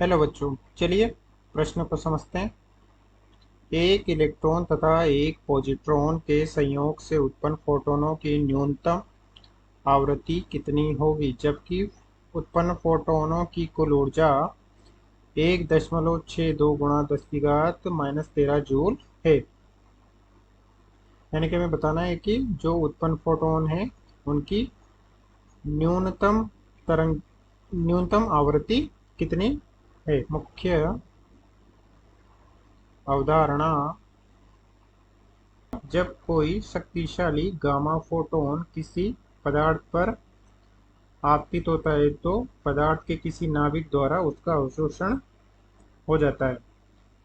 Hello बच्चों, चलिए प्रश्न को समझते हैं। एक इलेक्ट्रॉन तथा एक पॉजिट्रॉन के संयोग से उत्पन्न फोटोनों की न्यूनतम आवृत्ति कितनी होगी, जबकि उत्पन्न फोटोनों की कुल ऊर्जा 1.62 गुणा 10⁻⁻13 जूल है। यानी कि हमें बताना है कि जो उत्पन्न फोटोन है उनकी न्यूनतम तरंग न्यूनतम आवृत्ति कितनी है। मुख्य अवधारणा: जब कोई शक्तिशाली गामा फोटॉन किसी पदार्थ पर आपतित होता है तो पदार्थ के किसी नाभिक द्वारा उसका अवशोषण हो जाता है।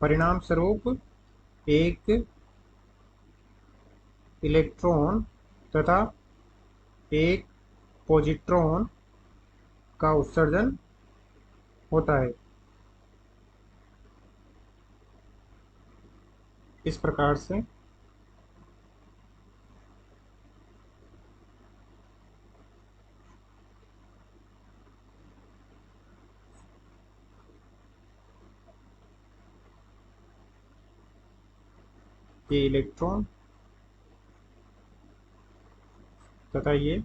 परिणाम स्वरूप एक इलेक्ट्रॉन तथा एक पॉजिट्रॉन का उत्सर्जन होता है। इस प्रकार से ये इलेक्ट्रॉन तथा ये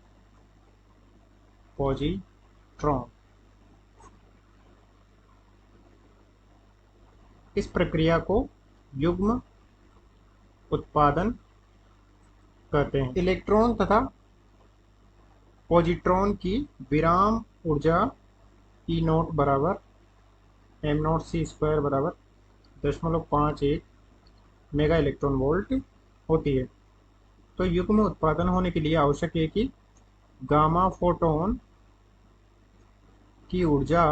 पॉजिट्रॉन इस प्रक्रिया को युग्म उत्पादन कहते हैं। इलेक्ट्रॉन तथा पॉजिट्रॉन की विराम ऊर्जा ई नॉट बराबर एम नॉट सी स्क्वायर बराबर 0.51 मेगा इलेक्ट्रॉन वोल्ट होती है। तो युग्म उत्पादन होने के लिए आवश्यक है कि गामा फोटोन की ऊर्जा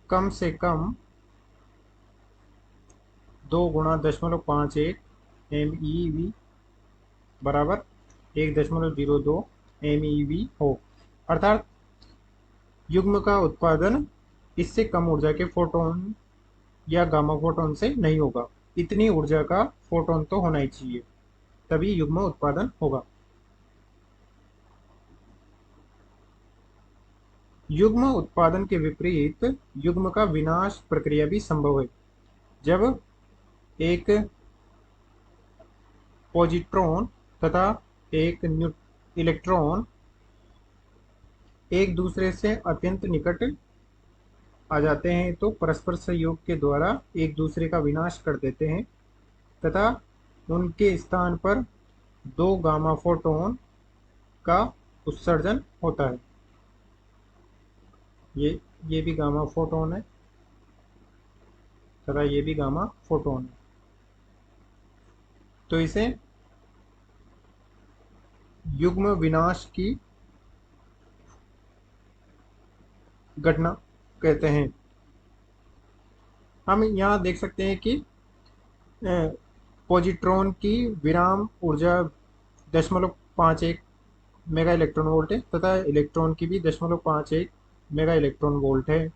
कम से कम 2 × 10⁻51 MeV बराबर 1.02 MeV हो। अर्थात युग्म का उत्पादन इससे कम ऊर्जा के फोटोन या गामा फोटोन से नहीं होगा। इतनी ऊर्जा का फोटोन तो होना ही चाहिए, तभी युग्म उत्पादन होगा। युग्म उत्पादन के विपरीत युग्म का विनाश प्रक्रिया भी संभव है। जब एक पॉजिट्रॉन तथा एक इलेक्ट्रॉन एक दूसरे से अत्यंत निकट आ जाते हैं तो परस्पर सहयोग के द्वारा एक दूसरे का विनाश कर देते हैं तथा उनके स्थान पर दो गामा फोटोन का उत्सर्जन होता है। ये भी गामा फोटोन है तथा ये भी गामा फोटोन है। तो इसे युग्म विनाश की घटना कहते हैं। हम यहाँ देख सकते हैं कि पॉजिट्रॉन की विराम ऊर्जा 0.51 मेगा इलेक्ट्रॉन वोल्ट है तथा इलेक्ट्रॉन की भी 0.51 मेगा इलेक्ट्रॉन वोल्ट है।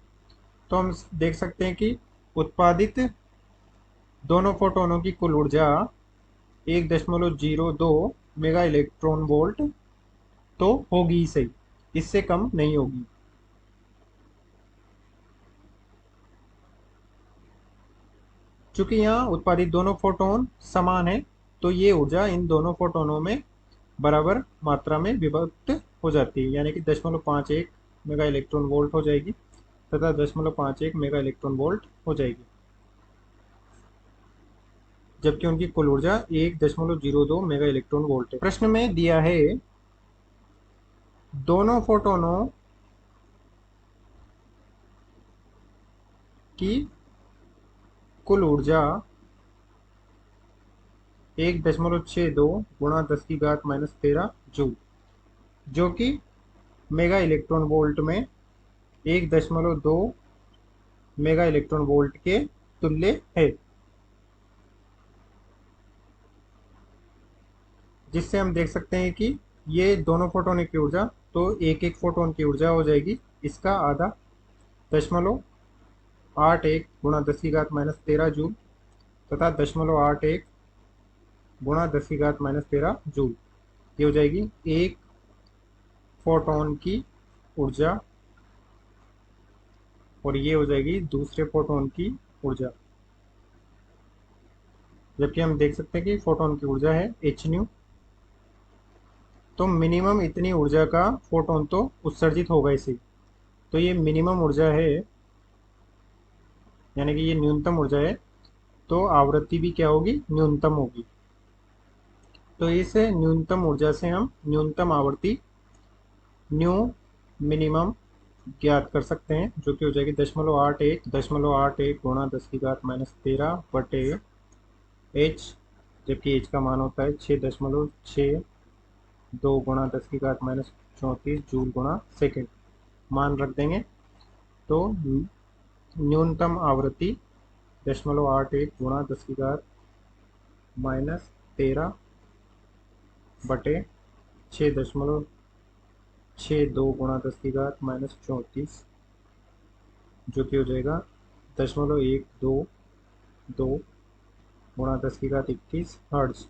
तो हम देख सकते हैं कि उत्पादित दोनों फोटोनों की कुल ऊर्जा 1.02 मेगा इलेक्ट्रॉन वोल्ट तो होगी ही सही, इससे कम नहीं होगी। चूंकि यहाँ उत्पादित दोनों फोटोन समान है तो ये ऊर्जा इन दोनों फोटोनों में बराबर मात्रा में विभक्त हो जाती है, यानी कि 0.51 मेगा इलेक्ट्रॉन वोल्ट हो जाएगी तथा 0.51 मेगा इलेक्ट्रॉन वोल्ट हो जाएगी, जबकि उनकी कुल ऊर्जा 1.02 मेगा इलेक्ट्रॉन वोल्ट है। प्रश्न में दिया है दोनों फोटोनों की कुल ऊर्जा 1.62 गुणा 10⁻⁻13 जूल, जो कि मेगा इलेक्ट्रॉन वोल्ट में 1.2 मेगा इलेक्ट्रॉन वोल्ट के तुल्य है। जिससे हम देख सकते हैं कि ये दोनों फोटोन की ऊर्जा तो एक एक फोटोन की ऊर्जा हो जाएगी इसका आधा 0.81 गुणा 10⁻⁻13 जूल तथा 0.81 गुणा 10⁻⁻13 जूल। ये हो जाएगी एक फोटोन की ऊर्जा और ये हो जाएगी दूसरे फोटोन की ऊर्जा। जबकि हम देख सकते हैं कि फोटोन की ऊर्जा है एच न्यू। तो मिनिमम इतनी ऊर्जा का फोटोन तो उत्सर्जित होगा इसी। तो ये मिनिमम ऊर्जा है, यानी कि ये न्यूनतम ऊर्जा है। तो आवृत्ति भी क्या होगी, न्यूनतम होगी। तो इस न्यूनतम ऊर्जा से हम न्यूनतम आवृत्ति न्यू मिनिमम ज्ञात कर सकते हैं, जो कि हो जाएगी 0.81 गुणा 10⁻13 बटे एच। जबकि एच का मान होता है 6.62 गुणा 10⁻34 जूल गुणा सेकेंड। मान रख देंगे। तो न्यूनतम आवृत्ति 0.81 गुणा 10⁻13 बटे 6.62 गुणा 10⁻34, जो कि हो जाएगा 0.122 गुणा 10⁻21 हर्ट्ज।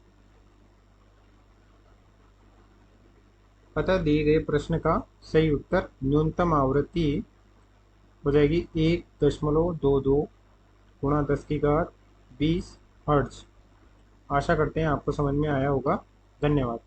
अतः दिए गए प्रश्न का सही उत्तर न्यूनतम आवृत्ति हो जाएगी 1.22 गुणा 10⁻20 हर्ट्ज। आशा करते हैं आपको समझ में आया होगा। धन्यवाद।